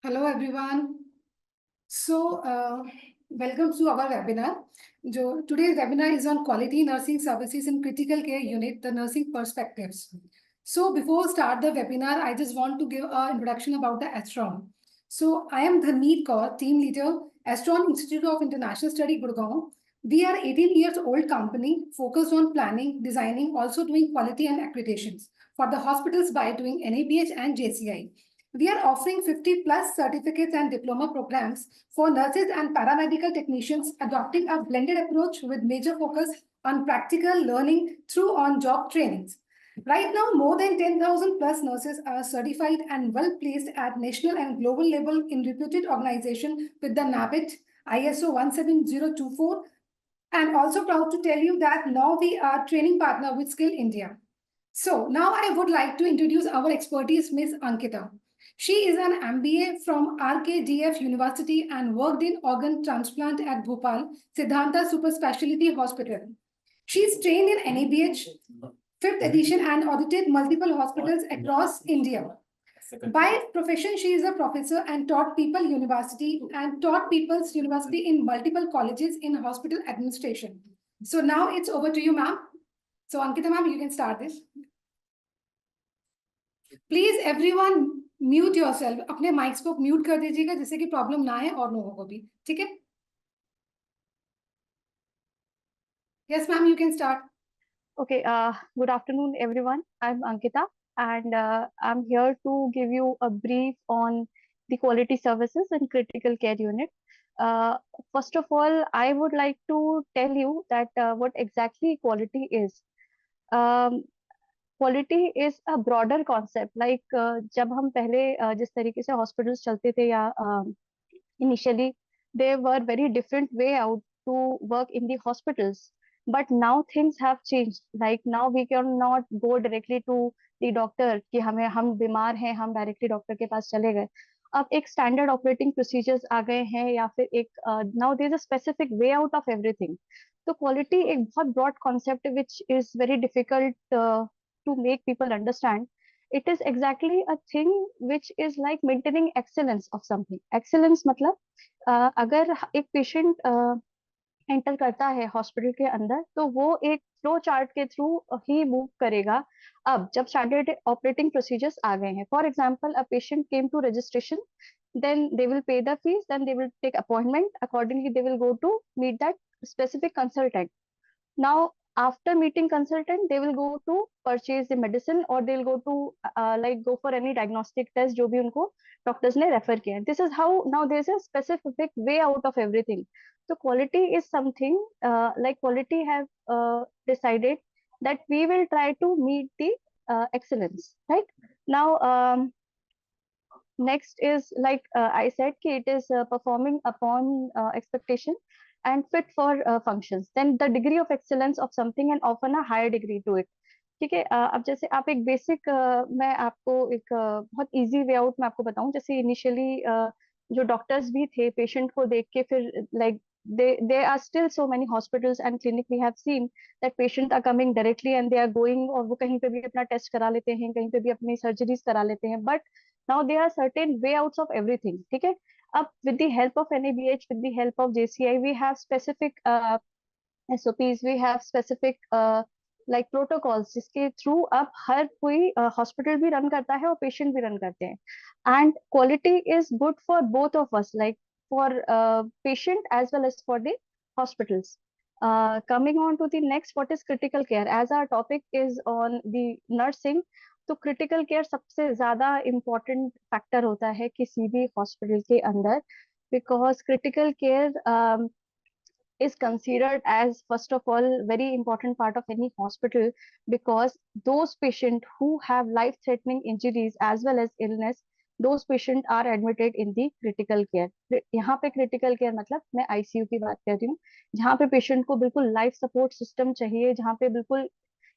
Hello everyone. So, welcome to our webinar. Today's webinar is on quality nursing services in critical care unit, the nursing perspectives. So, before start the webinar, I just want to give an introduction about the Astron. So, I am Dharmeet Kaur, team leader, Astron Institute of International Study, Gurgaon. We are 18 years old company focused on planning, designing, also doing quality and accreditations for the hospitals by doing NABH and JCI. We are offering 50 plus certificates and diploma programs for nurses and paramedical technicians, adopting a blended approach with major focus on practical learning through on-job trainings. Right now, more than 10,000 plus nurses are certified and well placed at national and global level in reputed organizations with the NABIT ISO 17024. And also proud to tell you that now we are training partner with Skill India. So now I would like to introduce our expertise, Ms. Ankita. She is an MBA from RKDF University and worked in organ transplant at Bhopal, Siddhanta Super Specialty Hospital. She is trained in NABH, 5th edition and audited multiple hospitals across India. By profession, she is a professor and taught People's University in multiple colleges in hospital administration. So now it's over to you, ma'am. So Ankita ma'am, you can start this. Please everyone mute yourself. अपने mics को mute कर दीजिएगा जिससे कि problem ना आए और लोगों को भी, ठीक है? Yes ma'am, you can start. Okay, good afternoon, everyone. I'm Ankita, and I'm here to give you a brief on the quality services and critical care unit. First of all, I would like to tell you that what exactly quality is. Quality is a broader concept. Like जब हम पहले जिस तरीके से hospitals चलते थे या initially they were very different way out to work in the hospitals. But now things have changed. Like now we cannot go directly to the doctor कि हम बीमार हैं हम directly doctor के पास चले गए. अब एक standard operating procedures आ गए हैं या फिर एक now there is a specific way out of everything. तो quality एक बहुत broad concept which is very difficult to make people understand. It is exactly a thing which is like maintaining excellence of something. Excellence मतलब अगर एक patient enter करता है hospital के अंदर तो वो एक फ्लो चार्ट के थ्रू ही मूव करेगा. अब जब स्टैंडर्ड ऑपरेटिंग प्रोसीजर्स आ गए हैं, for example a patient came to registration, then they will pay the fees, then they will take appointment, accordingly they will go to meet that specific consultant. Now after meeting consultant they will go to purchase the medicine or they will go to like go for any diagnostic test जो भी उनको doctors ने refer किया. This is how now there is a specific way out of everything. So quality is something like quality have decided that we will try to meet the excellence, right? Now next is like I said कि it is performing upon expectation and fit for functions. Then the degree of excellence of something and often a higher degree to it. ठीक है. अब जैसे आप एक basic मैं आपको एक बहुत इजी वे आउट मैं आपको बताऊं. जैसे इनिशियली जो डॉक्टर्स भी थे पेशेंट को देख के फिर like there are still so many hospitals and clinic we have seen that patient are coming directly and they are going और वो कहीं पे भी अपना टेस्ट करा लेते हैं कहीं पे भी अपनी सर्जरीज करा लेते हैं. But now there are certain way outs of everything. ठीक है. अब with the help of NABH, with the help of JCI, we have specific SOPs, we have specific like protocols जिसके थ्रू अब हर कोई हॉस्पिटल भी रन करता है और पेशेंट भी रन करते हैं. And quality is good for both of us, like for patient as well as for the hospitals. Coming on to the next, what is critical care? As our topic is on the nursing, तो critical care सबसे ज्यादा important factor होता है किसी भी hospital के अंदर, because critical care is considered as first of all very important part of any hospital, because those patients who have life threatening injuries as well as illness, those patients are admitted in the critical care. यहाँ पे critical care मतलब मैं ICU की बात कर रही हूँ, जहाँ पे patient को बिल्कुल life support system चाहिए, जहाँ पे बिल्कुल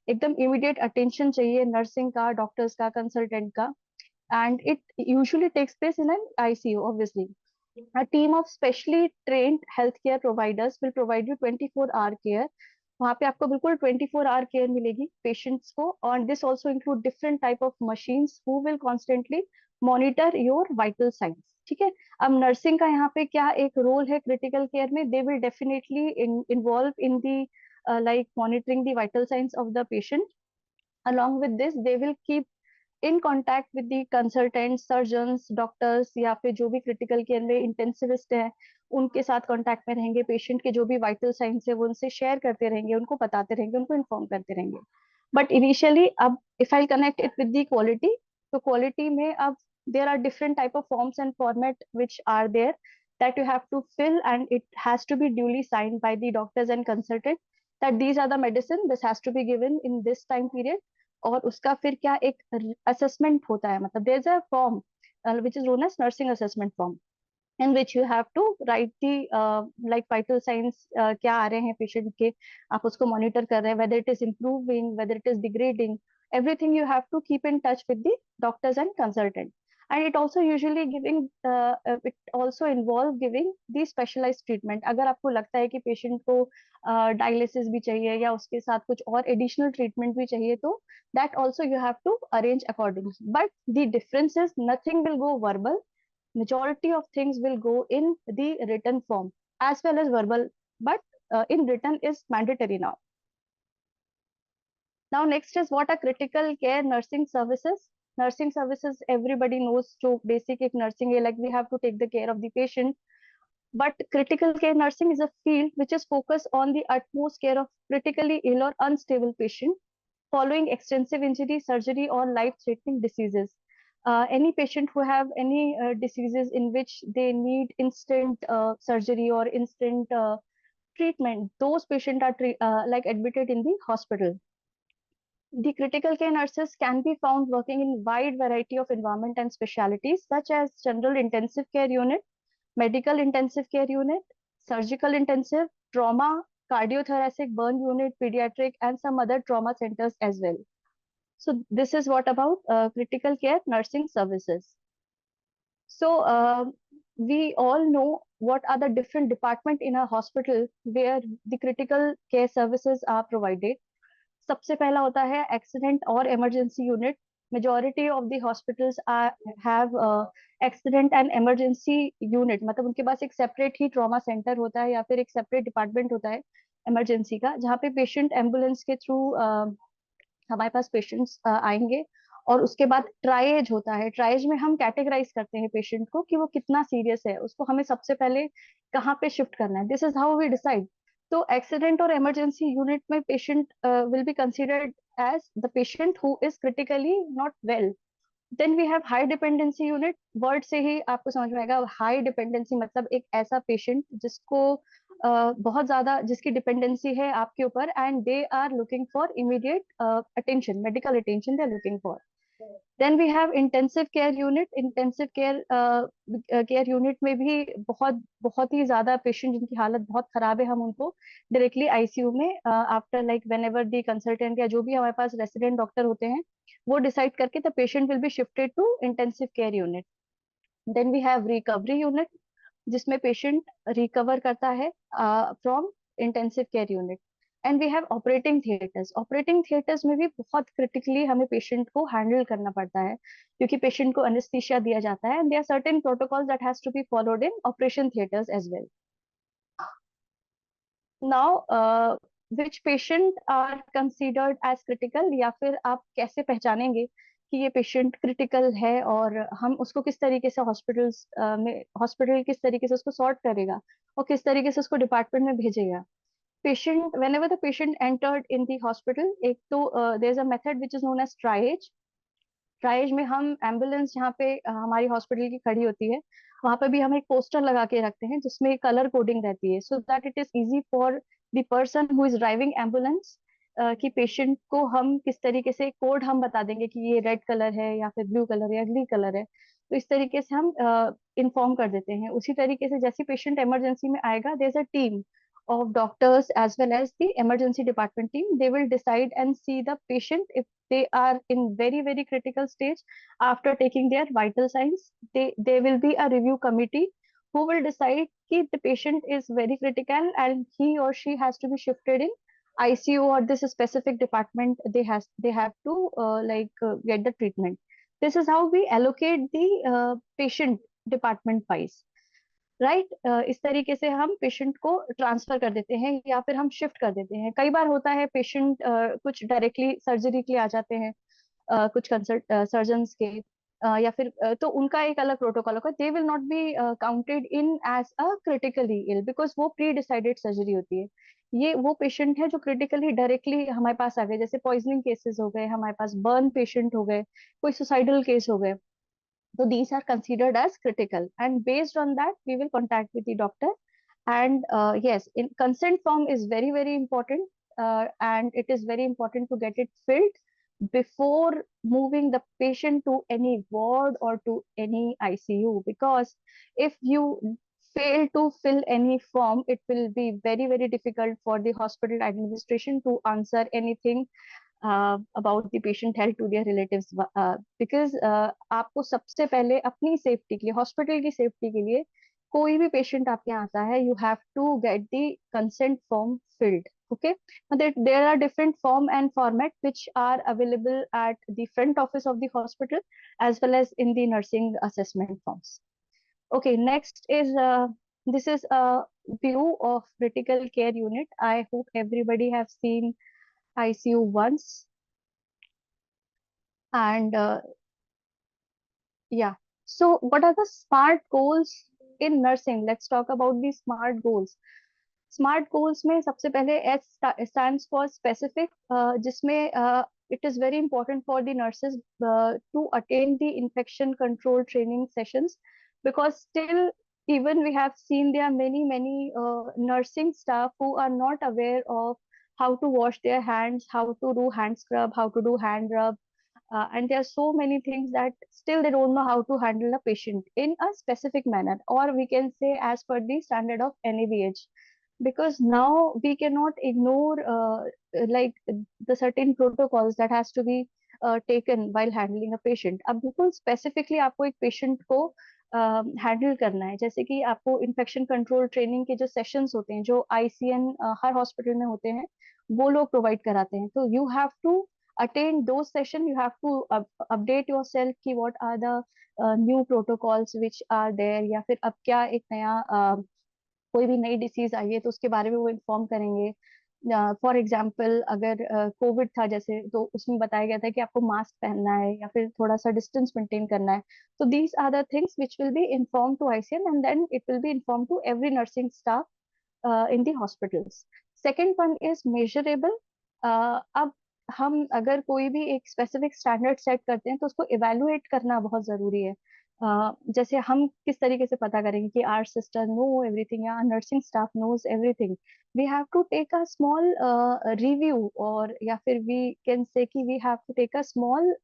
एकदम immediate attention चाहिए nursing का, doctors का, consultant का, and it usually takes place in an ICU. Obviously a team of specially trained healthcare providers will provide you 24-hour care. वहाँ पे आपको बिल्कुल 24-hour care मिलेगी पेशेंट्स को. और this also include different type of machines who will constantly monitor your vital signs. ठीक है। अब नर्सिंग का यहाँ पे क्या एक रोल है क्रिटिकल केयर में, they will definitely involve in the like monitoring the vital signs of the patient. Along with this, they will keep in contact with the consultants, surgeons, doctors, या फिर जो भी क्रिटिकल केयर में intensivist है उनके साथ contact में रहेंगे, पेशेंट के जो भी वाइटल साइंस है वो उनसे शेयर करते रहेंगे, उनको बताते रहेंगे, उनको इन्फॉर्म करते रहेंगे। बट इनिशियली अब if I connect it with the quality, तो क्वालिटी में अब there are different type of forms and format which are there that you have to fill, and it has to be duly signed by the doctors and consultant that these are the medicine, this has to be given in this time period। और उसका फिर क्या एक assessment होता है, मतलब there is a form which is known as nursing assessment form, in which you have to write the like vital signs क्या आ रहे हैं पेशेंट के, आप उसको मॉनिटर कर रहे हैं, whether it is improving, whether it is degrading, everything you have to keep in touch with the doctors and consultant। And it also usually giving it also involve giving the specialized treatment। अगर आपको लगता है कि patient को dialysis भी चाहिए या उसके साथ कुछ और एडिशनल ट्रीटमेंट भी चाहिए, तो that also you have to arrange accordingly। But the difference is nothing will go verbal, majority of things will go in the written form as well as verbal, but in written is mandatory now। Now next is what are critical care nursing services। Nursing services everybody knows, जो basic एक nursing है, like we have to take the care of the patient, but critical care nursing is a field which is focused on the utmost care of critically ill or unstable patient following extensive injury, surgery, or life-threatening diseases। Any patient who have any diseases in which they need instant surgery or instant treatment, those patients are like admitted in the hospital। The critical care nurses can be found working in wide variety of environment and specialties such as general intensive care unit, medical intensive care unit, surgical intensive, trauma, cardiothoracic, burn unit, pediatric, and some other trauma centers as well। So this is what about critical care nursing services। So we all know what are the different department in a hospital where the critical care services are provided। सबसे पहला होता है accident और emergency unit. Majority of the hospitals have accident and emergency unit, मतलब उनके पास एक separate ही trauma centre होता है या फिर एक सेपरेट डिपार्टमेंट होता है इमरजेंसी का, जहाँ पे पेशेंट एम्बुलेंस के थ्रू हमारे पास पेशेंट्स आएंगे। और उसके बाद ट्राइएज होता है। ट्राइएज में हम कैटेगराइज करते हैं पेशेंट को कि वो कितना सीरियस है, उसको हमें सबसे पहले कहाँ पे शिफ्ट करना है, this is how we decide. तो एक्सीडेंट और इमरजेंसी यूनिट में patient will be considered as the patient who is critically not well. Then we have high dependency unit. Word से ही आपको समझ में आएगा, हाई डिपेंडेंसी मतलब एक ऐसा पेशेंट जिसको बहुत ज्यादा, जिसकी डिपेंडेंसी है आपके ऊपर, and they are looking for immediate attention, medical attention they are looking for. Then we have intensive care unit. Intensive care care unit में भी बहुत बहुत ही ज्यादा पेशेंट जिनकी हालत बहुत खराब है, हम उनको डायरेक्टली आईसीयू में after like when ever the consultant या जो भी हमारे पास रेसिडेंट डॉक्टर होते हैं वो डिसाइड करके the patient will be shifted to intensive care unit. Then we have recovery unit, जिसमें पेशेंट रिकवर करता है from intensive care unit. And we have operating theatres. Operating theatres में भी बहुत क्रिटिकली हमें पेशेंट को हैंडल करना पड़ता है, क्योंकि पेशेंट को एनेस्थीसिया दिया जाता है, and there are certain protocols that has to be followed in operation theatres as well. Now which patient are considered as critical, या फिर आप कैसे पहचानेंगे कि ये पेशेंट क्रिटिकल है, और हम उसको किस तरीके से हॉस्पिटल्स में, हॉस्पिटल किस तरीके से उसको सॉर्ट करेगा और किस तरीके से उसको डिपार्टमेंट में भेजेगा। Patient, whenever the patient entered in the hospital, एक तो there's a method which is known as triage। Tries में हम एम्बुलेंस जहाँ पे हमारी हॉस्पिटल की खड़ी होती है, वहां पे भी हम एक पोस्टर लगा के रखते हैं जिसमें कलर कोडिंग रहती है, so that it is easy for the person who is driving ambulance कि पेशेंट को हम किस तरीके से कोड हम बता देंगे कि ये रेड कलर है या फिर ब्लू कलर है या ग्रीन कलर है। तो इस तरीके से हम इन्फॉर्म कर देते हैं। उसी तरीके से जैसे पेशेंट इमरजेंसी में आएगा, there is a team of doctors as well as the emergency department team, they will decide and see the patient if they are in very critical stage. After taking their vital signs, there will be a review committee who will decide if the patient is very critical and he or she has to be shifted in ICU or this specific department, they have to get the treatment। This is how we allocate the patient department wise, right. इस तरीके से हम patient को transfer कर देते हैं या फिर हम शिफ्ट कर देते हैं। कई बार होता है पेशेंट कुछ डायरेक्टली सर्जरी के लिए आ जाते हैं, कुछ कंसल्ट सर्जन्स के, या फिर तो उनका एक अलग प्रोटोकॉल होगा, they will not be counted in as a critically ill, because वो प्री डिसाइडेड सर्जरी होती है। ये वो पेशेंट है जो क्रिटिकली डायरेक्टली हमारे पास आ गए, जैसे पॉइजनिंग केसेस हो गए हमारे पास, बर्न पेशेंट हो गए, कोई सुसाइडल केस हो गए, so these are considered as critical, and based on that, we will contact with the doctor. And yes, in consent form is very, very important, and it is very important to get it filled before moving the patient to any ward or to any ICU. Because if you fail to fill any form, it will be very, very difficult for the hospital administration to answer anything about the patient health to their relatives, because आपको सबसे पहले अपनी safety के लिए, hospital की safety के लिए, कोई भी पेशेंट आपके यहाँ आता है, you have to get the consent form filled, okay. There are different form and format which are available at the front office of the hospital as well as in the nursing assessment forms. Okay, next is this is a view of critical care unit. I hope everybody have seen ICU once. And yeah, so what are the SMART goals in nursing? Let's talk about the SMART goals. Smart goals में सबसे पहले S stands for specific, जिसमें it is very important for the nurses to attend the infection control training sessions, because still even we have seen there are many nursing staff who are not aware of how to wash their hands, how to do hand scrub, how to do hand rub, and there are so many things that still they don't know how to handle a patient in a specific manner, or we can say as per the standard of NABH. Because now we cannot ignore like the certain protocols that has to be taken while handling a patient. अब बिल्कुल specifically आपको एक patient को handle करना है, जैसे कि आपको इन्फेक्शन कंट्रोल ट्रेनिंग के जो सेशंस होते हैं, जो ICN हर हॉस्पिटल में होते हैं, वो लोग प्रोवाइड कराते हैं। तो you have to attend those session, you have to update yourself कि what are the new protocols which are there, या फिर अब क्या एक नया कोई भी नई डिसीज आई है तो उसके बारे में वो इन्फॉर्म करेंगे। फॉर एग्जाम्पल अगर कोविड था जैसे, तो उसमें बताया गया था कि आपको मास्क पहनना है या फिर थोड़ा सा डिस्टेंस मेंटेन करना है। तो these are the things which will be inform to ICN, and then it will be inform to every nursing staff in the hospitals. Second one is measurable. अब हम अगर कोई भी एक स्पेसिफिक स्टैंडर्ड सेट करते हैं तो उसको इवेलुएट करना बहुत जरूरी है। जैसे हम किस तरीके से पता करेंगे कि आवर सिस्टर नो एवरीथिंग या nursing staff knows everything? We have to take a small review, और या फिर वी कैन से कि we have to take a small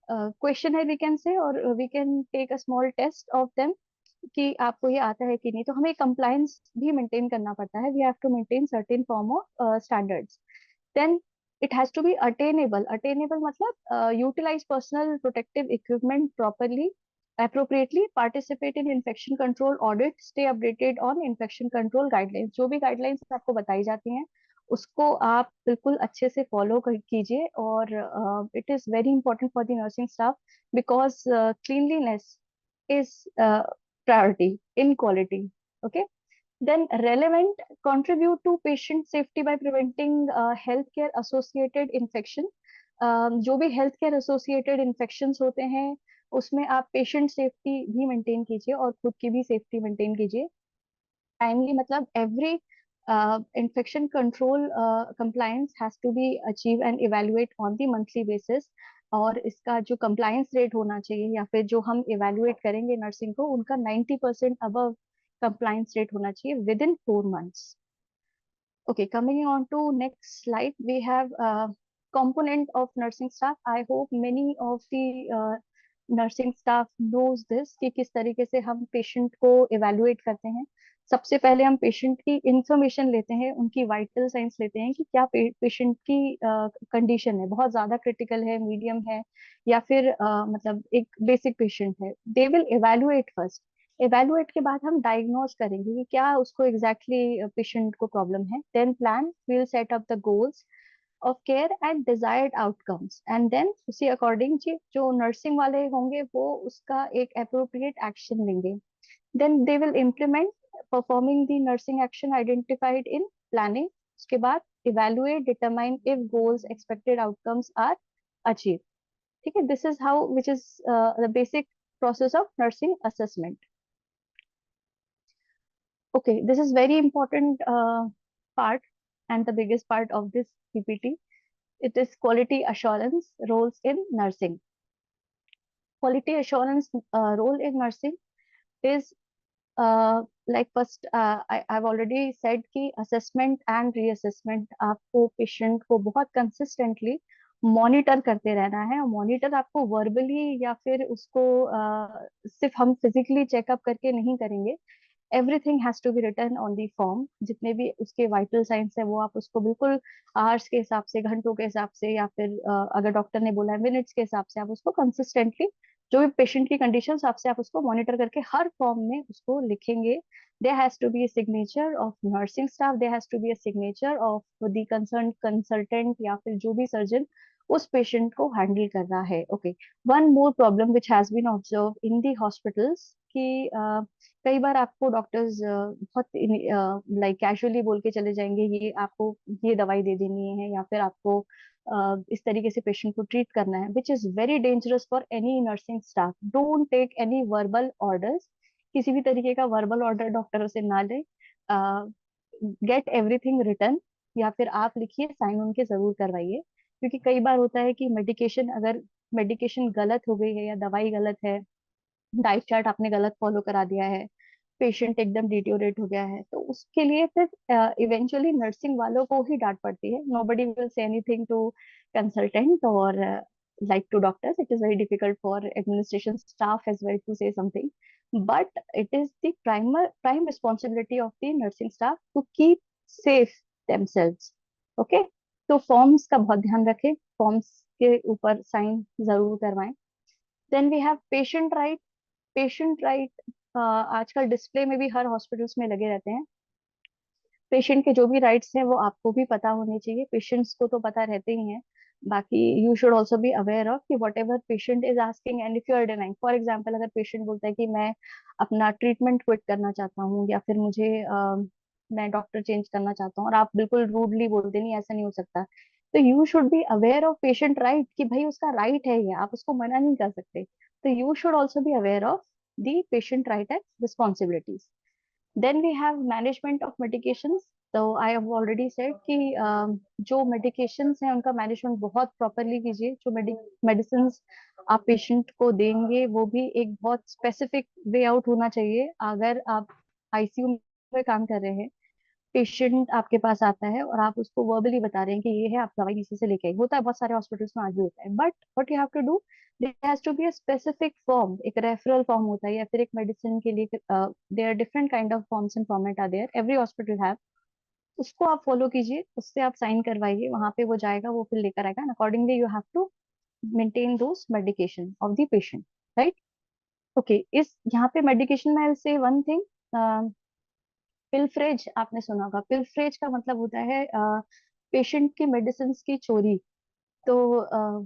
question है, वी कैन से, और we can take a small test of them कि आपको ये आता है कि नहीं। तो हमें कंप्लायंस भी मेंटेन करना पड़ता है, we have to maintain certain form of standards. Then it has to be attainable मतलब utilize personal protective equipment properly, appropriately, participate in infection control audit, stay updated on infection control guidelines। जो भी guidelines आपको बताई जाती हैं उसको आप बिल्कुल अच्छे से फॉलो कीजिए। और it is very important for the nursing staff, because cleanliness is priority in quality. Okay, then relevant, contribute to patient safety by preventing healthcare associated infection। जो भी हेल्थ केयर एसोसिएटेड इन्फेक्शंस होते हैं उसमें आप patient safety भी maintain कीजिए और खुद की भी सेफ्टी मेंटेन कीजिए। टाइमली मतलब every infection control compliance has to be achieved and evaluate on the monthly basis। और इसका जो compliance rate होना चाहिए या फिर जो हम evaluate करेंगे नर्सिंग को, उनका 90% above compliance rate होना चाहिए within 4 months। Okay, coming on to next slide, we have component of nursing staff. I hope many of the nursing staff knows this कि किस तरीके से हम पेशेंट को evaluate करते हैं। सबसे पहले हम पेशेंट की इंफॉर्मेशन लेते हैं, उनकी वाइटल साइंस लेते हैं कि क्या पेशेंट की कंडीशन है, बहुत ज्यादा क्रिटिकल है, मीडियम है, या फिर मतलब एक बेसिक पेशेंट है। They will evaluate first, evaluate के बाद हम डायग्नोज करेंगे कि क्या उसको एग्जैक्टली पेशेंट को प्रॉब्लम है। Then plan, we will set up the goals, of care and desired outcomes, and then उसी अकॉर्डिंग जी जो नर्सिंग वाले होंगे वो उसका एक अप्रोप्रिएट एक्शन लेंगे. Then they will implement performing the nursing action identified in planning. उसके बाद evaluate determine if goals expected outcomes are achieve. ठीक है, this is how which is the basic process of nursing assessment. Okay, this is very important part and the biggest part of this PPT. It is quality assurance roles in nursing. Quality assurance role in nursing is like first I've already said कि assessment and reassessment आपको patient को बहुत consistently monitor करते रहना है. और monitor आपको verbally या फिर उसको सिर्फ हम फिजिकली चेकअप करके नहीं करेंगे. Everything has to be written on the form. जितने भी उसके वाइटल साइंस है वो आप उसको बिल्कुल आवर्स के हिसाब से, घंटों के हिसाब से, या फिर अगर डॉक्टर ने बोला है मिनट्स के हिसाब से, आप उसको कंसिस्टेंटली जो भी पेशेंट की कंडीशन हिसाब से आप उसको मॉनिटर करके हर फॉर्म में उसको लिखेंगे. There has to be a signature of nursing staff, there has to be a signature of the concerned consultant या फिर जो भी सर्जन उस पेशेंट को हैंडल कर रहा है. Okay, one more problem which has been observe in the hospitals कि कई बार आपको डॉक्टर्स बहुत लाइक कैजुअली बोल के चले जाएंगे ये आपको ये दवाई दे देनी है या फिर आपको इस तरीके से पेशेंट को ट्रीट करना है, which is very dangerous for any nursing staff. Don't take any verbal orders. किसी भी तरीके का वर्बल ऑर्डर डॉक्टरों से ना ले. गेट एवरीथिंग रिटन, या फिर आप लिखिए, साइन उनके जरूर करवाइए. क्योंकि कई बार होता है कि मेडिकेशन, अगर मेडिकेशन गलत हो गई है या दवाई गलत है, डाइट चार्ट आपने गलत फॉलो करा दिया है, पेशेंट एकदम डिटोरेट हो गया है, तो उसके लिए फिर इवेंचुअली नर्सिंग वालों को ही डांट पड़ती है. Nobody will say anything to consultant और like to doctors. It is very difficult for administration staff as well to say something, but it is the prime responsibility of the nursing staff to keep safe themselves. Okay, तो forms का बहुत ध्यान रखें, forms के ऊपर sign जरूर करवाएं. Then we have patient right. Patient right आजकल डिस्प्ले में भी हर हॉस्पिटल्स में लगे रहते हैं. पेशेंट के जो भी राइट्स हैं वो आपको भी पता होने चाहिए. पेशेंट्स को तो पता रहते ही हैं, बाकी you should also be aware of कि whatever patient is asking and if you are denying. For example, अगर पेशेंट बोलता है कि मैं अपना ट्रीटमेंट क्विट करना चाहता हूँ या फिर मुझे मैं डॉक्टर चेंज करना चाहता हूँ, और आप बिल्कुल रूडली बोलते नहीं, ऐसा नहीं हो सकता. तो you should be aware of patient right कि भाई उसका राइट है, ये आप उसको मना नहीं कर सकते. तो you should also be aware of the patient right and responsibilities. Then we have management of medications. तो आई हैव ऑलरेडी सेड कि जो मेडिकेशंस हैं उनका मैनेजमेंट बहुत प्रॉपरली कीजिए. जो मेडिसिन आप पेशेंट को देंगे वो भी एक बहुत स्पेसिफिक वे आउट होना चाहिए. अगर आप आईसीयू में काम कर रहे हैं, पेशेंट आपके पास आता है और आप उसको वर्बली बता रहे हैं कि ये है, आप दवाई इसी से लेके आई, होता है बहुत सारे हॉस्पिटल्स में आज भी होता है. But what you have to do, there has to be a specific form. एक रेफरल फॉर्म होता है या फिर एक मेडिसिन के लिए there are different kind of forms and format are there, every hospital have. उसको आप फॉलो कीजिए, उससे आप साइन करवाइए, वहां पे वो जाएगा, वो फिर लेकर आएगा. Accordingly you have to maintain those medication of the patient, right. Okay, इस यहाँ पे मेडिकेशन में I will say one thing. Pilferage आपने सुना होगा. पिलफ्रेज का मतलब होता है पेशेंट की मेडिसिन की चोरी. तो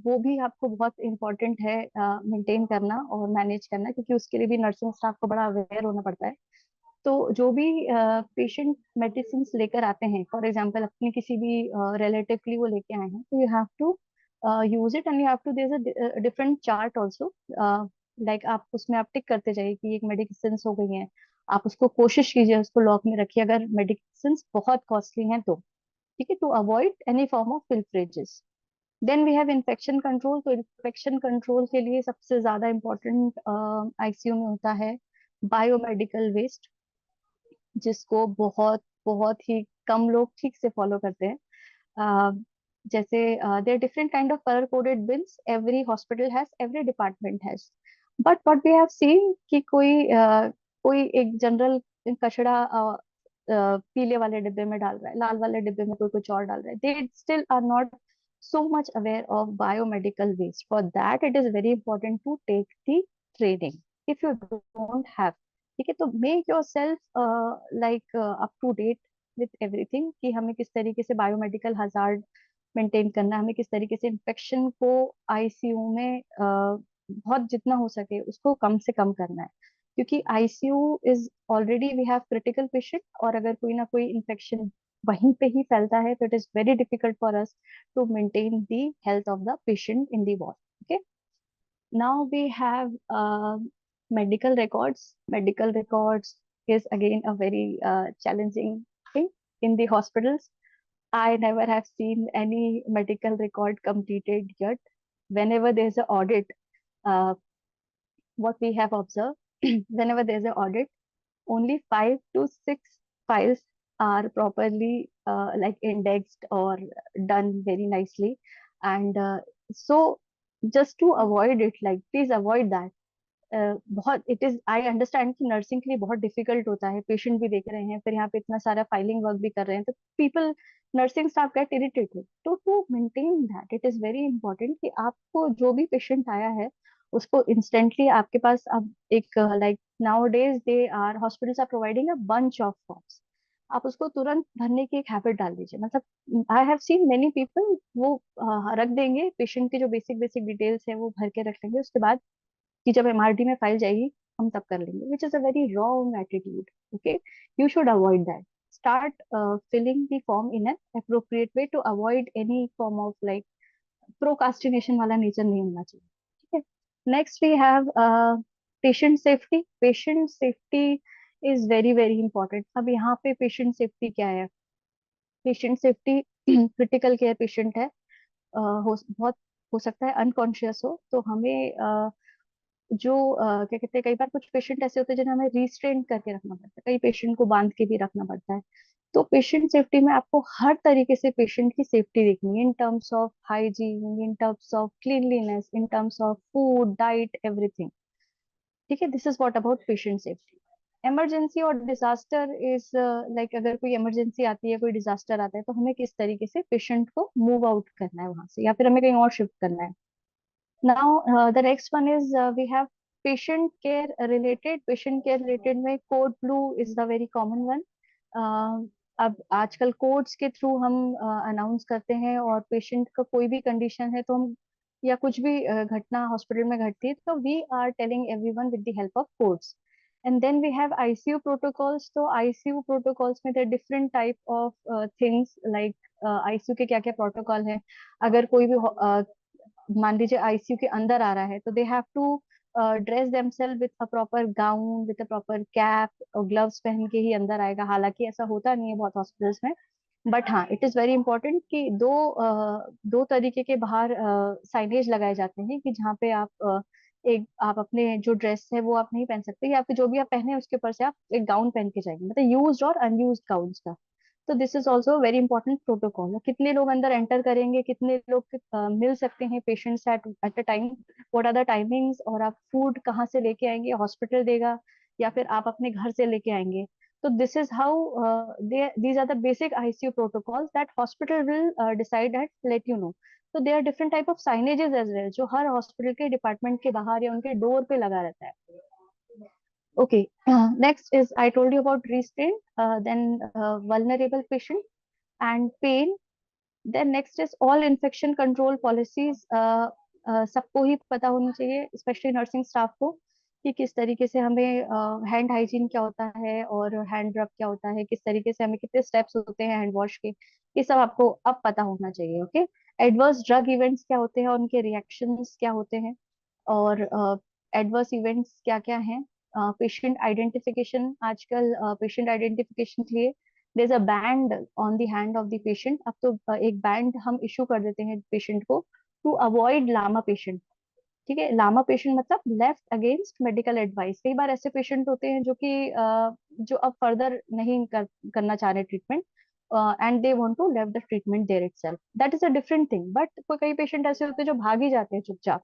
वो भी आपको बहुत इम्पोर्टेंट है मेंटेन करना और मैनेज करना, क्योंकि उसके लिए भी नर्सिंग स्टाफ को बड़ा अवेयर होना पड़ता है. तो जो भी पेशेंट मेडिसिन लेकर आते हैं, फॉर एग्जांपल अपने किसी भी रिलेटिव के लिए वो लेके आए हैं, तो you have to use it and you have to, there is a different chart also. Like आप उसमें आप टिक करते जाइए कि एक मेडिसिन हो गई हैं, आप उसको कोशिश कीजिए उसको लॉक में रखिए अगर मेडिसिन बहुत कॉस्टली हैं तो. ठीक है, to avoid any form of pilferages. Then we have infection control. तो इन्फेक्शन कंट्रोल के लिए सबसे ज्यादा इम्पोर्टेंट आईसीयू में होता है बायोमेडिकल वेस्ट, जिसको बहुत बहुत ही कम लोग ठीक से फॉलो करते हैं. अ, जैसे there different kind of colour coded bins, every hospital has, every department has. But what we have seen कि कोई एक जनरल कचड़ा पीले वाले डिब्बे में डाल रहा है, लाल वाले डिब्बे में कोई कुछ और डाल रहा है. They still are not so much aware of biomedical waste. For that, it is very important to take the training. If you don't have, ठीक है, तो make yourself like up to date with everything कि हमें किस तरीके से biomedical hazard maintain करना है, हमें किस तरीके से इन्फेक्शन को आईसीयू में बहुत जितना हो सके उसको कम से कम करना है, क्योंकि ICU is already we have critical patient, और अगर कोई ना कोई इन्फेक्शन वहीं पे ही फैलता है तो it is very difficult for us to maintain the health of the patient in the ward. Okay, now we have medical records. Medical records is again a very challenging thing in the hospitals. I never have seen any medical record completed yet. Whenever there's an audit, uh, what we have observed, whenever there's an audit, only 5 to 6 files are properly like indexed or done very nicely. And so just to avoid it, like please avoid that. बहुत it is I understand कि nursing के लिए बहुत difficult होता है, patient भी देख रहे हैं, फिर यहाँ पे इतना सारा फाइलिंग वर्क भी कर रहे हैं, तो people, nursing staff get irritated. तो to maintain that it is very important कि आपको जो भी पेशेंट आया है उसको इंस्टेंटली आपके पास अब एक like now days they are hospitals are providing a bunch of forms, आप उसको तुरंत भरने की एक हैबिट डाल दीजिए. मतलब I have seen many people वो रख देंगे, पेशेंट के जो बेसिक बेसिक डिटेल्स है वो भर के रख लेंगे, उसके बाद कि जब एमआरडी में फाइल जाएगी हम तब कर लेंगे, which is a very wrong attitude. Okay, you should avoid that. Start filling the form in an appropriate way to avoid any form of like procrastination वाला नेचर नहीं होना चाहिए. ठीक है, next we have patient safety. Patient safety is very very important. अब यहाँ पे patient safety क्या है? Patient safety critical care patient है, बहुत हो सकता है अनकॉन्शियस हो, तो हमें जो क्या कहते हैं, कई बार कुछ पेशेंट ऐसे होते हैं जिन्हें हमें रिस्ट्रेन करके रखना पड़ता है, कई पेशेंट को बांध के भी रखना पड़ता है. तो पेशेंट सेफ्टी में आपको हर तरीके से पेशेंट की सेफ्टी देखनी है, in terms of hygiene, in terms of cleanliness, in terms of food diet everything. ठीक है, this is what about patient safety. Emergency और डिजास्टर इज लाइक अगर कोई इमरजेंसी आती है, कोई डिजास्टर आता है, तो हमें किस तरीके से पेशेंट को मूव आउट करना है वहां से, या फिर हमें कहीं और शिफ्ट करना है. Now, the next one is we have patient care related. Patient care related में code blue is the very common one. अब आजकल कोड्स के थ्रू हम अनाउंस करते हैं, और पेशेंट का कोई भी कंडीशन है तो हम, या कुछ भी घटना हॉस्पिटल में घटती है, तो we are telling everyone with the help of codes. And then we have ICU protocols. तो आईसीयू प्रोटोकॉल्स में there different type of things, like ICU के क्या क्या प्रोटोकॉल हैं. अगर कोई भी मान लीजिए आईसीयू के अंदर आ रहा है, तो they have to dress themselves with a proper gown, with a proper cap और ग्लव्स पहन के ही अंदर आएगा. हालांकि ऐसा होता नहीं है बहुत हॉस्पिटल्स में, बट हाँ इट इज वेरी इंपॉर्टेंट कि दो तरीके के बाहर साइनेज लगाए जाते हैं, कि जहाँ पे आप एक आप अपने जो ड्रेस है वो आप नहीं पहन सकते, या फिर जो भी आप पहने उसके ऊपर से आप एक गाउन पहन के जाएंगे, मतलब यूज्ड और अनयूज्ड गाउन का. तो this is also very important protocol. कितने लोग अंदर एंटर करेंगे, कितने लोग मिल सकते हैं patients at a time, what are the timings, और आप फूड कहाँ से लेके आएंगे, हॉस्पिटल देगा या फिर आप अपने घर से लेके आएंगे. तो this is how these are the basic ICU protocols that hospital will decide and let you know. तो there are different type of signages as well, जो हर हॉस्पिटल के डिपार्टमेंट के बाहर या उनके डोर पे लगा रहता है. Okay, next is I told you about restraint, then vulnerable patient and pain. Then next is all infection control policies. सबको ही पता होनी चाहिए, स्पेशली नर्सिंग स्टाफ को, कि किस तरीके से हमें हैंड हाइजीन क्या होता है और हैंड रब क्या होता है, किस तरीके से हमें कितने स्टेप्स होते हैं हैंड वॉश के, ये सब आपको अब पता होना चाहिए. ओके, एडवर्स ड्रग इवेंट्स क्या होते हैं और उनके रिएक्शंस क्या होते हैं, और एडवर्स इवेंट्स क्या क्या हैं. पेशेंट आइडेंटिफिकेशन, आजकल पेशेंट आइडेंटिफिकेशन के लिए there is a band on the hand of the patient. अब तो एक बैंड हम इशू कर देते हैं पेशेंट को टू अवॉइड लामा पेशेंट. ठीक है, लामा पेशेंट मतलब लेफ्ट अगेंस्ट मेडिकल एडवाइस. कई बार ऐसे पेशेंट होते हैं जो कि जो अब फर्दर नहीं करना चाह रहे treatment, and they want to leave the treatment there itself. That is a different thing. But कोई कई पेशेंट ऐसे होते हैं जो भाग ही जाते हैं चुपचाप.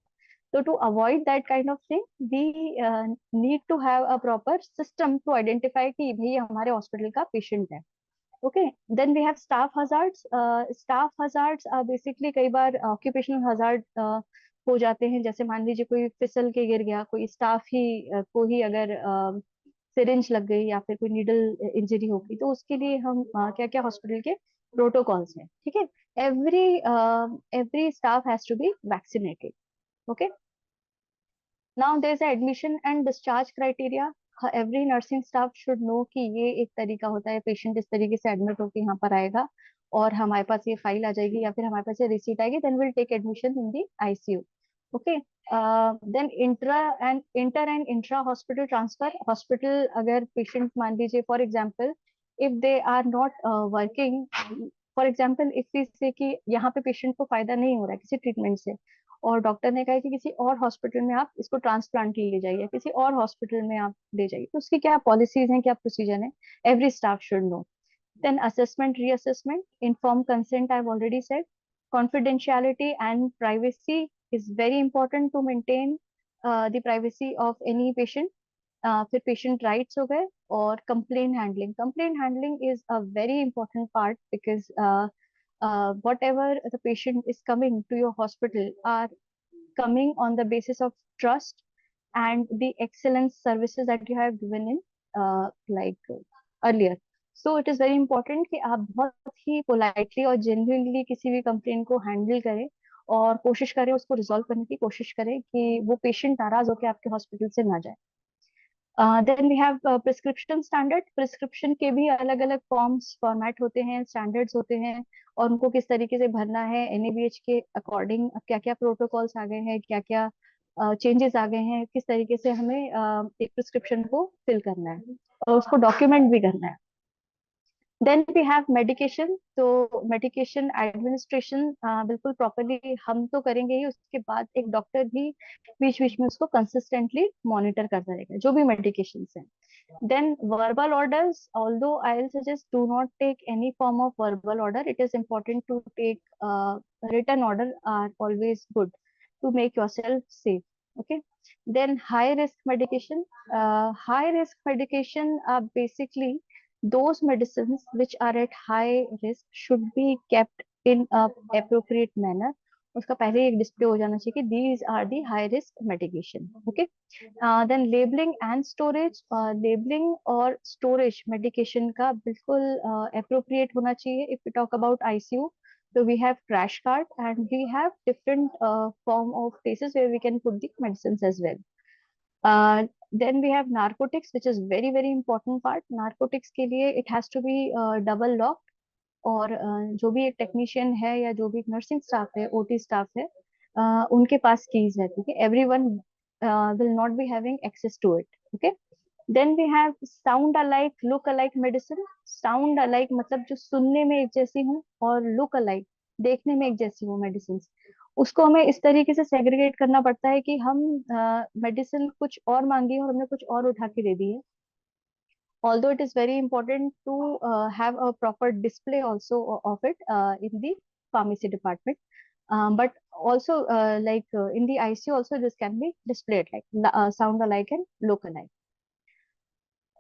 So to avoid that kind of thing, we need to have a proper system to identify कि भाई ये हमारे हॉस्पिटल का पेशेंट है. Okay, then we have staff hazards. Staff hazards are basically कई बार occupational hazard हो जाते हैं. जैसे मान लीजिए कोई फिसल के गिर गया, कोई स्टाफ ही को ही अगर सिरिंज लग गई या फिर कोई नीडल इंजरी हो गई, तो उसके लिए हम क्या क्या हॉस्पिटल के प्रोटोकॉल्स हैं, ठीक है। Every every staff has to be vaccinated. Okay, now there is admission and discharge criteria. Every nursing staff should know कि ये एक तरीका होता है, पेशेंट इस तरीके से एडमिट होकर यहाँ पर आएगा और हमारे पास ये फाइल आ जाएगी या फिर हमारे पास ये रिसीट आएगी, then will take admission in the ICU. Okay, then inter and intra hospital transfer. Hospital अगर पेशेंट मान लीजिए for example if they are not working, for example if we say कि यहाँ पे पेशेंट को फायदा नहीं हो रहा है किसी ट्रीटमेंट से, और डॉक्टर ने कहा कि किसी और हॉस्पिटल में आप इसको ट्रांसप्लांट ले जाइए, किसी और हॉस्पिटल में आप ले जाइए, तो उसकी क्या पॉलिसीज हैं, क्या प्रोसीजर है, every staff should know. Then assessment, reassessment, informed consent I've already said. Confidentiality and privacy is very important to maintain the privacy of any patient. फिर पेशेंट राइट्स हो गए, और complain handling. Complain handling is a very important part because whatever the patient is coming to your hospital are coming on the basis of trust and the excellent services that you have given in like earlier. So it is very important कि आप बहुत ही politely और genuinely किसी भी complain को handle करें और कोशिश करें उसको रिजॉल्व करने की कोशिश करें कि वो पेशेंट नाराज होकर आपके हॉस्पिटल से ना जाए। Then we have prescription standard. Prescription के भी अलग अलग फॉर्म्स फॉर्मेट होते हैं, स्टैंडर्ड्स होते हैं, और उनको किस तरीके से भरना है एनएबीएच के अकॉर्डिंग, क्या क्या प्रोटोकॉल्स आ गए हैं, क्या क्या चेंजेस आ गए हैं, किस तरीके से हमें एक प्रिस्क्रिप्शन को फिल करना है और उसको डॉक्यूमेंट भी करना है। Then we have medication. तो मेडिकेशन एडमिनिस्ट्रेशन बिल्कुल प्रॉपरली हम तो करेंगे ही, उसके बाद एक डॉक्टर भी बीच बीच में उसको कंसिस्टेंटली मॉनिटर करता रहेगा जो भी मेडिकेशन हैं। Then verbal orders, although I'll suggest do not take any form of verbal order, it is important to take written order are always good to make yourself safe. Okay. Then high risk medication. High risk medication are basically those medicines which are at high risk should be kept in a appropriate manner. उसका पहले ही एक display हो जाना चाहिए कि these are the high risk medication. Okay. Then labelling and storage. Labelling और storage medication का बिल्कुल अप्रोप्रिएट होना चाहिए। If we talk about ICU, so we have crash cart and we have different form of places where we can put the medicines as well. Then we have narcotics, which is very very important part. Narcotics के लिए it has to be double locked, और जो भी एक technician है या जो भी नर्सिंग स्टाफ है, ओटी स्टाफ है, उनके पास कीज है, ठीक है। Everyone will not be having access to it. Okay, then we have sound alike, look alike medicine. Sound alike मतलब जो सुनने में एक जैसी हूँ, और लुक अलाइक देखने में एक जैसी हूँ मेडिसिन, उसको हमें इस तरीके से सेग्रीगेट करना पड़ता है कि हम मेडिसिन कुछ और मांगी है और हमने कुछ और उठा के दे दी है। Although it is very important to have a proper display also of it in the pharmacy department, but also in the ICU also this can be displayed like sound alike and look alike.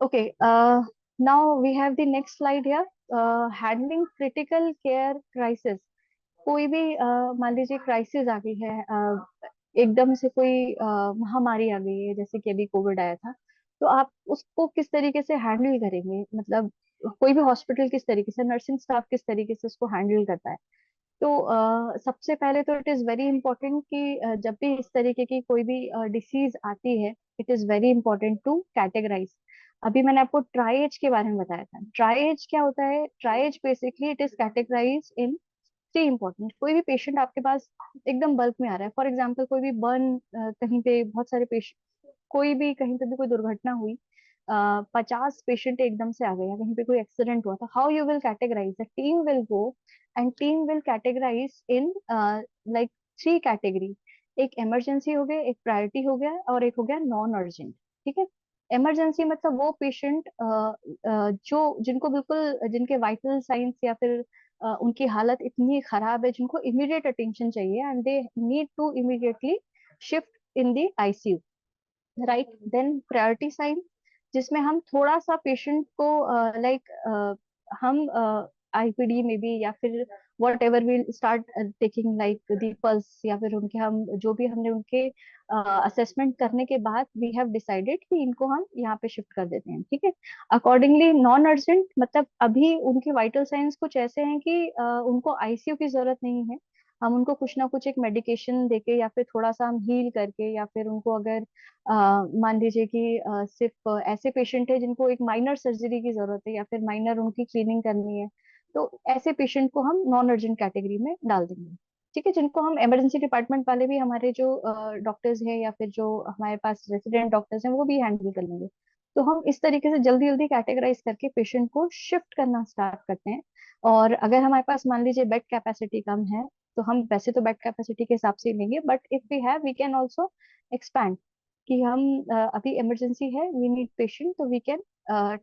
Okay, now we have the next slide here. Handling critical care crisis. कोई भी मान लीजिए crisis आ गई है, एकदम से कोई महामारी आ गई है, जैसे कि अभी कोविड आया था, तो आप उसको किस तरीके से हैंडल करेंगे, मतलब कोई भी हॉस्पिटल किस तरीके से, नर्सिंग स्टाफ किस तरीके से उसको हैंडल करता है। तो सबसे पहले तो इट इज वेरी इंपॉर्टेंट कि जब भी इस तरीके की कोई भी डिसीज आती है, it is very important to categorise. अभी मैंने आपको ट्राइएज के बारे में बताया था। ट्राइएज क्या होता है? Triage basically it is categorise in three important. कोई भी पेशेंट आपके पास एकदम बल्क में आ रहा है, फॉर एग्जाम्पल कोई भी बर्न, कहीं पे बहुत सारे पेशेंट, कोई भी कहीं पे भी कोई दुर्घटना हुई, 50 पेशेंट एकदम से आ गए, या कहीं पे कोई एक्सीडेंट हुआ था, how you will categorise? The team will go and team will categorise in like three category. एक इमरजेंसी हो गया, एक प्रायोरिटी हो गया, और एक हो गया नॉन अर्जेंट। ठीक है। इमरजेंसी मतलब वो पेशेंट जो जिनको बिल्कुल, जिनके वाइटल साइंस या फिर उनकी हालत इतनी खराब है, जिनको इमीडिएट अटेंशन चाहिए and they need to immediately shift in the ICU, right. Then priority sign, जिसमें हम थोड़ा सा पेशेंट को हम आईपीडी में भी, या फिर what ever will start taking like the pulse, या फिर उनके हम जो भी हमने उनके असेसमेंट करने के बाद वी हैव डिसाइडेड कि इनको हम यहाँ पे शिफ्ट कर देते हैं, ठीक है। अकॉर्डिंगली नॉन अर्जेंट मतलब अभी उनके वाइटल साइंस कुछ ऐसे हैं कि उनको आईसीयू की जरूरत नहीं है। हम उनको कुछ ना कुछ एक मेडिकेशन देके या फिर थोड़ा सा हम हील करके, या फिर उनको अगर मान लीजिए कि सिर्फ ऐसे पेशेंट है जिनको एक माइनर सर्जरी की जरूरत है या फिर माइनर उनकी क्लीनिंग करनी है, तो ऐसे पेशेंट को हम नॉन अर्जेंट कैटेगरी में डाल देंगे, ठीक है। जिनको हम इमरजेंसी डिपार्टमेंट वाले भी, हमारे जो डॉक्टर्स हैं या फिर जो हमारे पास रेसिडेंट डॉक्टर्स हैं, वो भी हैंडल कर लेंगे। तो हम इस तरीके से जल्दी जल्दी कैटेगराइज करके पेशेंट को शिफ्ट करना स्टार्ट करते हैं। और अगर हमारे पास मान लीजिए बेड कैपेसिटी कम है, तो हम वैसे तो बेड कैपेसिटी के हिसाब से ही लेंगे, but if we have we can also expand, कि हम अभी इमरजेंसी है, वी नीड पेशेंट, तो we can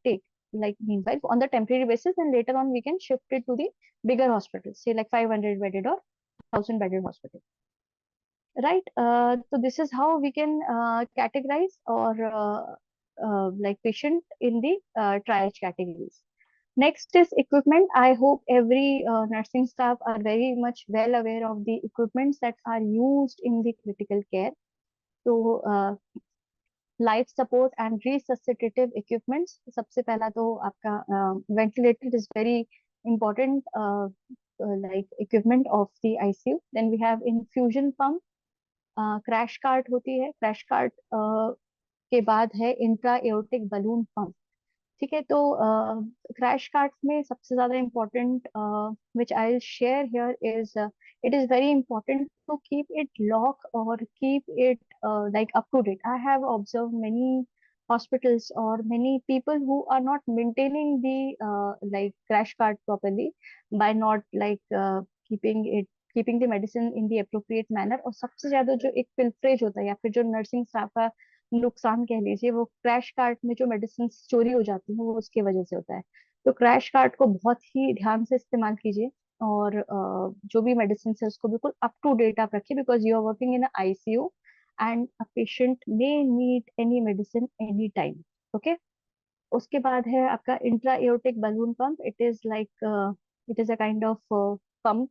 take like meanwhile on the temporary basis, and later on we can shift it to the bigger hospitals, say like 500 bedded or 1000 bedded hospital, right? So this is how we can categorize or like patient in the triage categories. Next is equipment. I hope every nursing staff are very much well aware of the equipments that are used in the critical care. So life support and resuscitative equipments. सबसे पहला तो आपका ventilator is very important like equipment of the ICU. Then we have infusion pump, crash cart होती है, crash cart के बाद है intra aortic balloon pump, ठीक है। तो क्रैश कार्ट में सबसे ज्यादा important which I share here is, it is very important to keep it lock और keep it like up to date. I have observed many hospitals or many people who are not maintaining the like crash cart properly by not like keeping the medicine in the appropriate manner. और सबसे ज्यादा जो एक pilferage होता है या फिर जो नर्सिंग स्टाफ का नुकसान कह लीजिए, वो क्रैश कार्ट में जो मेडिसिन चोरी हो जाती है वो उसकी वजह से होता है। तो क्रैश कार्ट को बहुत ही ध्यान से इस्तेमाल कीजिए, और जो भी मेडिसिन है उसको बिल्कुल अप टू डेट आप रखिए, because you are working in ICU and a patient may need any medicine any time, okay. उसके बाद है आपका intra aortic balloon pump. It is a kind of pump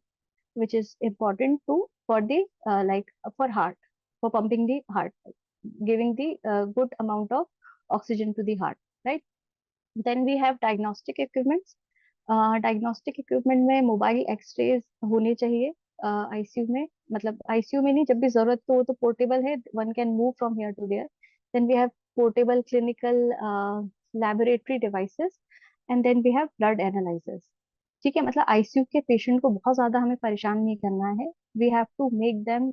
which is important to for the like for heart, for pumping the heart, giving the good amount of oxygen to the heart, right? Then we have diagnostic equipments. Diagnostic equipment में mobile X-rays होने चाहिए ICU में, मतलब ICU में नहीं, जब भी जरूरत हो तो पोर्टेबल है, one can move from here to there. Then we have portable clinical laboratory devices, and then we have blood analysers, ठीक है। मतलब आईसीयू के पेशेंट को बहुत ज्यादा हमें परेशान नहीं करना है, we have to make them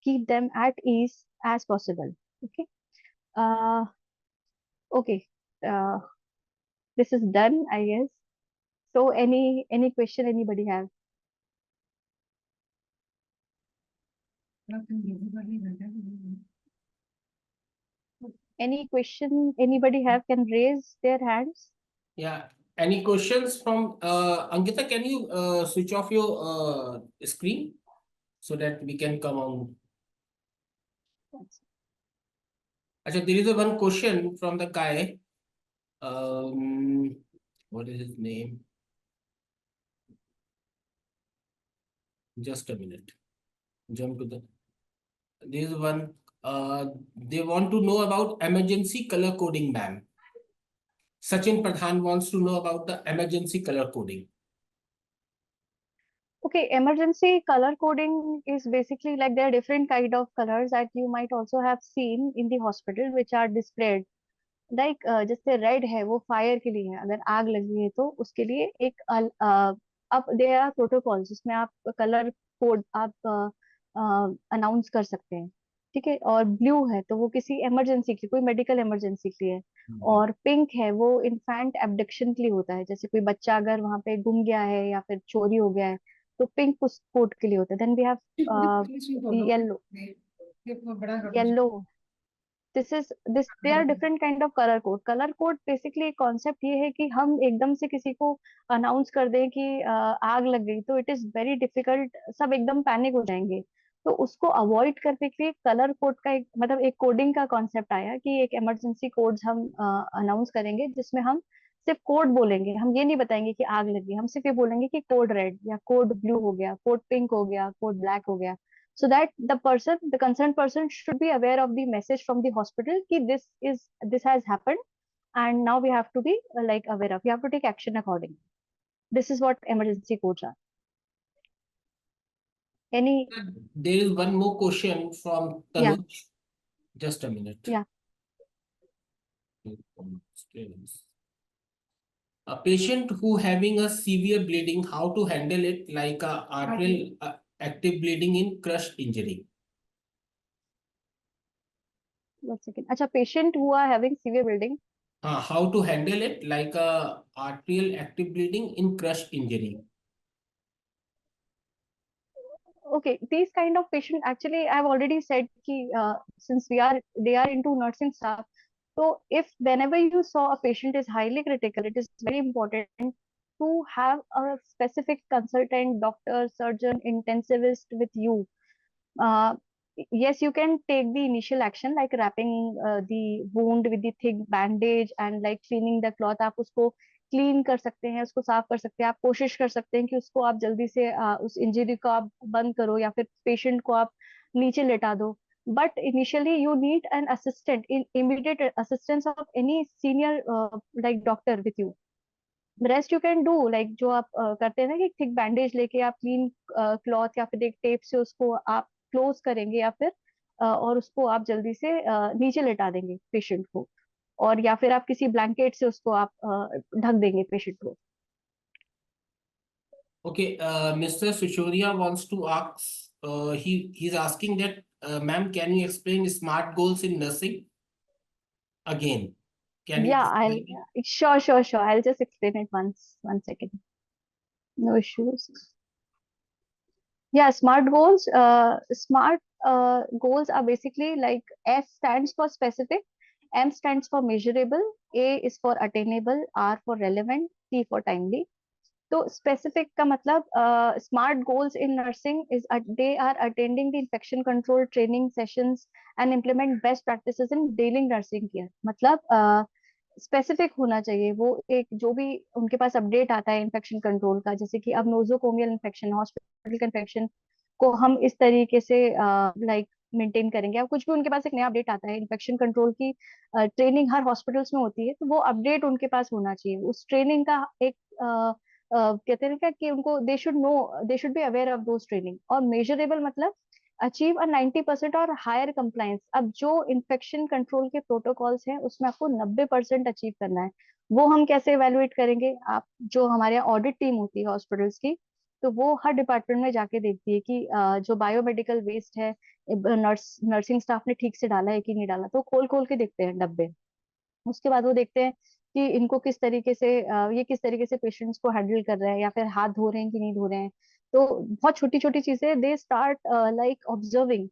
keep them at ease as possible, okay. uh okay, uh, this is done, I guess. So any question anybody have? Any question anybody have can raise their hands. Yeah. Any questions from Ankita? Can you switch off your screen so that we can come on? Actually, there is a one question from the guy. What is his name? Just a minute. Jump to the. There is one. They want to know about emergency color coding, ma'am. Sachin Pradhan wants to know about the emergency color coding. Okay, emergency color coding is basically like there are different kind of colors that you might also have seen in the hospital which are displayed. Like जैसे red है वो fire के लिए है, अगर आग लगी है तो उसके लिए एक अब देयर आर प्रोटोकॉल जिसमें आप कलर कोड आप अनाउंस कर सकते हैं, ठीक है। और ब्लू है तो वो किसी इमरजेंसी की, कोई मेडिकल इमरजेंसी के लिए। और पिंक है वो इन्फेंट एब्डक्शन के लिए होता है, जैसे कोई बच्चा अगर वहां पे गुम गया है या फिर चोरी हो गया है, तो पिंक उस कोड के लिए होता है। Then we have yellow, yellow, this they are different kind of colour code. Colour code basically concept ये है कि हम एकदम से किसी को अनाउंस कर दें कि आग लग गई, तो इट इज वेरी डिफिकल्ट, सब एकदम पैनिक हो जाएंगे। तो उसको अवॉइड करने के लिए कलर कोड का एक मतलब एक कोडिंग का कॉन्सेप्ट आया कि एक इमरजेंसी कोड्स हम अनाउंस करेंगे जिसमें हम सिर्फ कोड बोलेंगे, हम ये नहीं बताएंगे कि आग लगी, हम सिर्फ ये बोलेंगे कि कोड रेड या कोड ब्लू हो गया, कोड पिंक हो गया, कोड ब्लैक हो गया, so that the concerned person should be aware of the message from the hospital कि this has happened and now we have to be like aware of, we have to take action accordingly. This is what emergency codes are. Any? There is one more question from Yeah. Tanuj. Just a minute. Yeah. A patient who having a severe bleeding, how to handle it, like a arterial active bleeding in crushed injury? 1 second. अच्छा, patient who are having severe bleeding. How to handle it, like a arterial active bleeding in crushed injury? Okay, these kind of patient, actually I've already said ki, since they are into nursing staff, so if whenever you saw a patient is highly critical, it is very important to have a specific consultant, doctor, surgeon, intensivist with you. uh, yes, you can take the initial action like wrapping the wound with the thick bandage and like cleaning the cloth. आप उसको clean कर सकते हैं, उसको साफ कर सकते हैं, आप कोशिश कर सकते हैं कि उसको आप जल्दी से उस इंजरी को आप बंद करो या फिर पेशेंट को आप नीचे लेटा दो. But initially you need an assistant, in immediate assistance of any senior like doctor with you. Rest you can do like जो आप करते हैं ना कि थिक बैंडेज लेके आप क्लीन क्लॉथ या फिर एक टेप से उसको आप क्लोज करेंगे या फिर और उसको आप जल्दी से नीचे लेटा देंगे पेशेंट को, और या फिर आप किसी ब्लैंकेट से उसको आप ढक देंगे पेशेंट को. Okay, Mr. Sushoria wants to ask, he's asking that, ma'am, can you explain SMART goals in nursing again? Can you Yeah, explain it? sure. I'll just explain it once. 1 second. No issues. Yeah, SMART goals. SMART goals are basically like S stands for specific, M stands for measurable, A is for attainable, R for relevant, T for timely. तो specific का मतलब smart goals in nursing is they are attending the infection control training sessions and implement best practices in daily nursing care. मतलब specific होना चाहिए वो, एक जो भी उनके पास अपडेट आता है इन्फेक्शन कंट्रोल का, जैसे कि अब नोजोकोमियल इन्फेक्शन, हॉस्पिटल इन्फेक्शन को हम इस तरीके से लाइक मेंटेन करेंगे, अब कुछ भी उनके पास एक नया अपडेट आता है इन्फेक्शन कंट्रोल की ट्रेनिंग हर हॉस्पिटल्स में होती है, तो वो अपडेट उनके पास होना चाहिए. उस ट्रेनिंग का एक कहते हैं क्या कि उनको they should know, they should be aware of those training. और मेजरेबल मतलब अचीव अ 90% और हायर कंप्लायंस. अब जो इन्फेक्शन कंट्रोल के प्रोटोकॉल्स हैं उसमें आपको 90% अचीव करना है. वो हम कैसे इवेलुएट करेंगे, आप जो हमारे ऑडिट टीम होती है हॉस्पिटल्स की, तो वो हर डिपार्टमेंट में जाके देखती है कि जो बायोमेडिकल वेस्ट है नर्सिंग स्टाफ ने ठीक से डाला है कि नहीं डाला, तो खोल खोल के देखते हैं डब्बे. उसके बाद वो देखते हैं कि इनको किस तरीके से ये किस तरीके से पेशेंट्स को हैंडल कर रहे हैं या फिर हाथ धो रहे हैं कि नहीं धो रहे हैं. तो बहुत छोटी छोटी चीजें दे स्टार्ट लाइक ऑब्जर्विंग.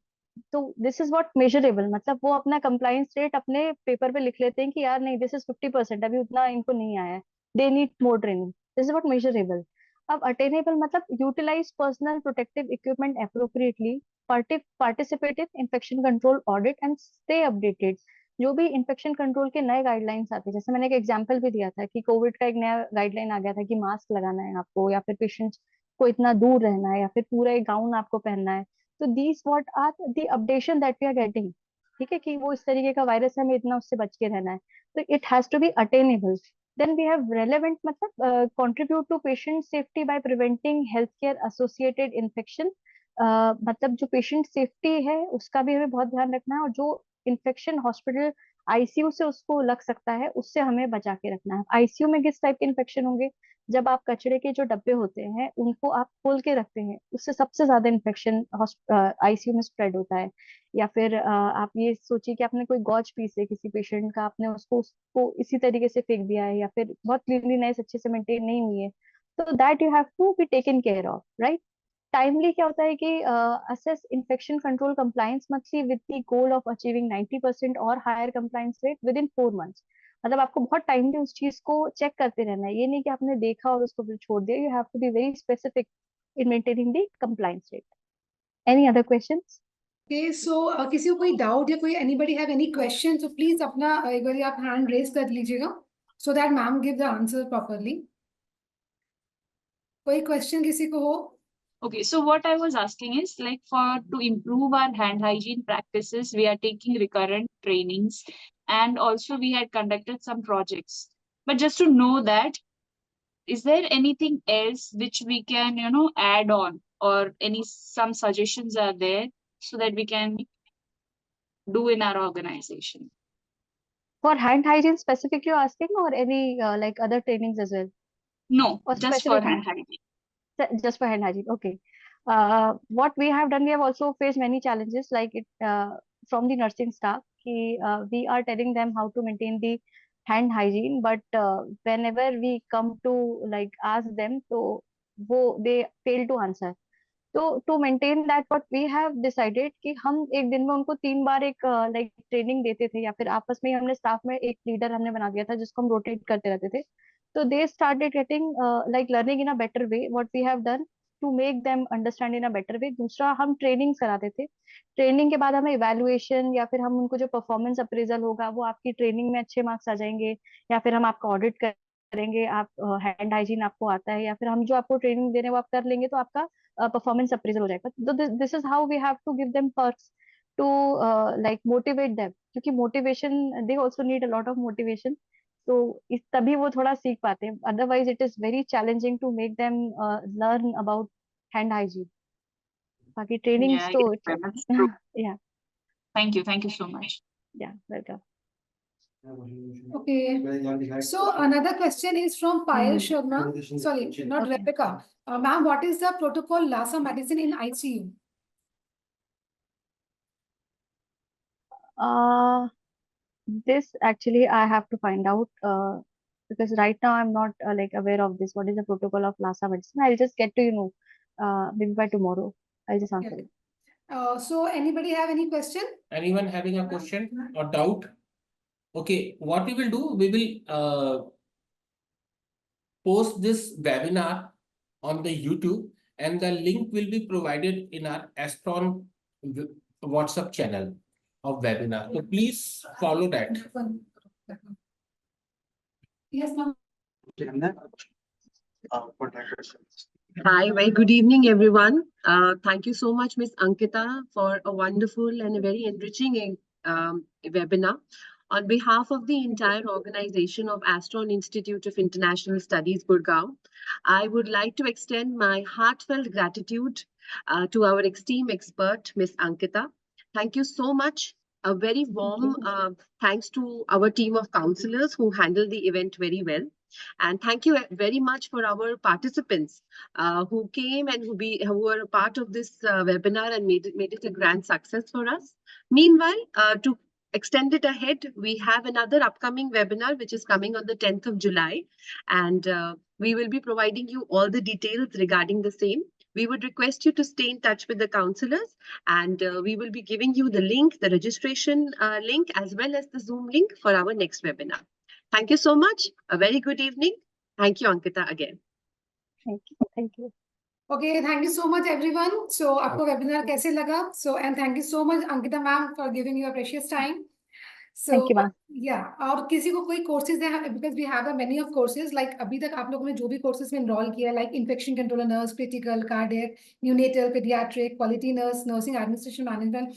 तो दिस इज व्हाट मेजरेबल, मतलब वो अपना कंप्लायंस रेट अपने पेपर पे लिख लेते हैं कि यार नहीं, दिस इज 50%, अभी उतना इनको नहीं आया है, they need more training. This is what measurable. अब अटेनेबल मतलब utilise personal protective equipment appropriately, participate in infection control audit and stay updated. जो भी इन्फेक्शन कंट्रोल के नए गाइडलाइंस आते हैं, जैसे मैंने एक एग्जांपल भी दिया था कि कोविड का एक नया गाइडलाइन आ गया था कि मास्क लगाना है आपको, या फिर पेशेंट्स को इतना दूर रहना है, या फिर पूरा एक गाउन आपको पहनना है. तो these what are the updation that we are getting. ठीक है, कि वो इस तरीके का वायरस है, हमें इतना उससे बच के रहना है. तो it has to be attainable. Then we have relevant, मतलब contribute to patient safety by preventing health care associated infection. मतलब जो पेशेंट सेफ्टी है उसका भी हमें बहुत ध्यान रखना है, और जो इन्फेक्शन हॉस्पिटल आईसीयू से उसको लग सकता है उससे हमें बचा के रखना है. आईसीयू में किस टाइप के इन्फेक्शन होंगे, जब आप कचरे के जो डब्बे होते हैं उनको आप खोल के रखते हैं, उससे सबसे ज्यादा इन्फेक्शन आईसीयू में स्प्रेड होता है. या फिर आप ये सोचिए कि आपने कोई गॉज पीस है किसी पेशेंट का, आपने उसको इसी तरीके से फेंक दिया है, या फिर बहुत क्लीनलीनेस अच्छे से मेंटेन नहीं हुई है, तो that you have to be taken care of, right. Timely क्या होता है कि assess infection control compliance monthly with the goal of achieving 90% और higher compliance rate within 4 months. मतलब आपको बहुत टाइमली उस चीज को चेक करते रहना है, ये नहीं कि आपने देखा और उसको फिर छोड़ दिया. You have to be very specific in maintaining the compliance rate. Any other questions? Okay, so किसी को कोई डाउट या कोई एनीबडी हैव एनी क्वेश्चन, तो प्लीज अपना एक बार आप हैंड रेज कर लीजिएगा. so that ma'am give the answer properly. कोई question किसी को हो? Okay, so what I was asking is like to improve our hand hygiene practices, we are taking recurrent trainings and also we had conducted some projects. But just to know that, is there anything else which we can, add on or some suggestions are there so that we can do in our organization? For hand hygiene specific, you're asking, or any like other trainings as well? No, Or just for specific hand hygiene. just for hand hygiene. Okay. What we have done, we have also faced many challenges like it from the nursing staff. We are telling them how to maintain the hand hygiene, but whenever we come to like ask them, so they fail to answer. तो to maintain that what we have decided कि हम एक दिन में उनको 3 बार एक like training देते थे, या फिर आपस में ही हमने स्टाफ में एक लीडर हमने बना दिया था जिसको हम रोटेट करते रहते थे. तो they started getting like learning in a better way. What we have done to make them understand in a better way, दूसरा हम ट्रेनिंग कराते थे. ट्रेनिंग के बाद हमें इवैल्यूएशन या फिर हम उनको जो परफॉर्मेंस अप्रेजल होगा वो आपकी ट्रेनिंग में अच्छे मार्क्स आ जाएंगे, या फिर हम आपका ऑडिट करेंगे, आप हैंड हाइजीन आपको आता है, या फिर हम जो आपको ट्रेनिंग दे रहे हैं वो आप कर लेंगे तो आपका परफॉर्मेंस अप्रेजल हो जाएगा. तो this is how we have to give them perks to like motivate them, क्योंकि motivation they also need a lot of motivation. तो इस तभी वो थोड़ा सीख पाते हैं, otherwise it is very challenging to make them learn about hand hygiene. बाकी ट्रेनिंग्स Yeah, तो yes, that's true. या Thank you so much. या welcome. Okay. So another question is from Payal Sharma. Sorry, not Okay. Rebecca. Ma'am, what is the protocol Lassa medicine in ICU? This actually I have to find out because right now I'm not like aware of this. What is the protocol of Lassa medicine? I'll just get to maybe by tomorrow. I'll just answer it. So anybody have any question? Anyone having a question or doubt? Okay, what we will do, we will post this webinar on the YouTube, and the link will be provided in our Astron WhatsApp channel of webinar. So please follow that. Yes, ma'am. Hi, very good evening, everyone. Thank you so much, Ms. Ankita, for a wonderful and a very enriching webinar. On behalf of the entire organization of Astron Institute of International Studies, Gurgaon, I would like to extend my heartfelt gratitude to our esteemed expert, Ms. Ankita. Thank you so much. A very warm thanks to our team of counselors who handled the event very well. And thank you very much for our participants who came and who were a part of this webinar and made it a grand success for us. Meanwhile, to extend it ahead, we have another upcoming webinar which is coming on the 10th of July, and we will be providing you all the details regarding the same. We would request you to stay in touch with the counselors, and we will be giving you the link, the registration link, as well as the Zoom link for our next webinar. Thank you so much. A very good evening. Thank you, Ankita, again. Thank you. Thank you. Okay, thank you so much, everyone. So, आपको webinar कैसे लगा? So, and thank you so much, Ankita ma'am, for giving your precious time. So, Thank you, ma'am. Yeah, और किसी को कोई courses है, because we have a many of courses, like अभी तक आप लोगों ने जो भी courses में enroll किया, like infection control nurse, critical, cardiac, neonatal, pediatric, quality nurse, nursing administration management.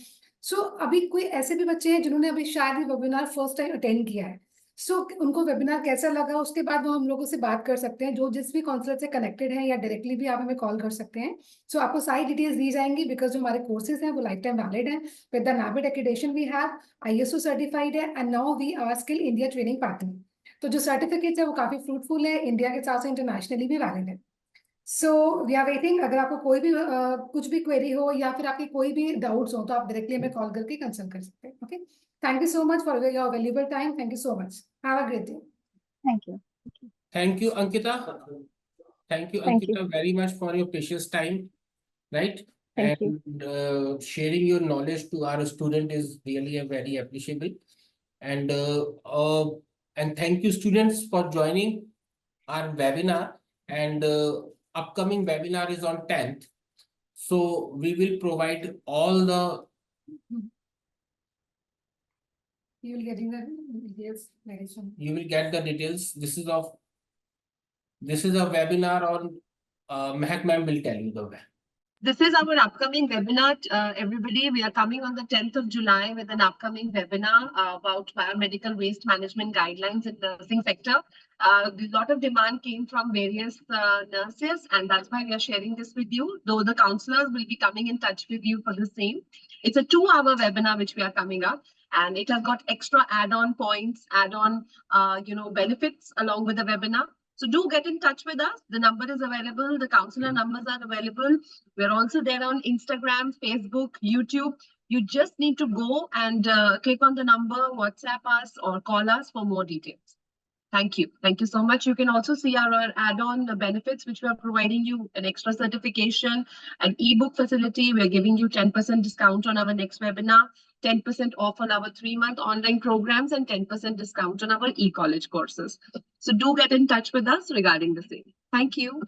So, अभी कोई ऐसे भी बच्चे हैं जिन्होंने अभी शायद webinar first time attend किया है. So, उनको वेबिनार कैसा लगा, उसके बाद वो हम लोगों से बात कर सकते हैं, जो जिस भी काउंसलर से कनेक्टेड हैं, या डायरेक्टली भी आप हमें कॉल कर सकते हैं. सो आपको सारी डिटेल्स दी जाएंगी, बिकॉज जो हमारे कोर्सेज हैं वो लाइफ टाइम वैलिड हैं. With the NABID accreditation we have, ISO certified है, and now we are skill India training partner. तो जो सर्टिफिकेट्स है वो काफी फ्रूटफुल है, इंडिया के साथ साथ इंटरनेशनली भी वैलिड है. So we are waiting. अगर आपको कोई भी कुछ भी क्वेरी हो या फिर आपकी कोई भी डाउट्स हो तो आप डायरेक्टली हमें कॉल करके कंसल्ट कर सकते हैं. Okay, thank you so much for your valuable time. Thank you so much. Have a great day. Thank you. Thank you, Ankita. Thank you, Thank you. Ankita, very much for your precious time, right? Thank you. And sharing your knowledge to our student is really a very appreciable. And thank you, students, for joining our webinar. And upcoming webinar is on 10th. So we will provide all the You will getting the details very soon. You will get the details. This is a webinar on Mehak ma'am will tell you the way. This is our upcoming webinar, everybody. We are coming on the 10th of July with an upcoming webinar about biomedical waste management guidelines in the nursing sector. A lot of demand came from various nurses, and that's why we are sharing this with you, though the counselors will be coming in touch with you for the same. It's a 2-hour webinar which we are coming up, and it has got extra add-on points, add-on benefits along with the webinar. So do get in touch with us. The number is available. The counselor numbers are available. We're also there on Instagram, Facebook, YouTube. You just need to go and click on the number, WhatsApp us or call us for more details. Thank you. Thank you so much. You can also see our add-on benefits, which we are providing you an extra certification, an ebook facility. We're giving you 10% discount on our next webinar, 10% off on our 3-month online programs, and 10% discount on our e-college courses. So do get in touch with us regarding the same. Thank you.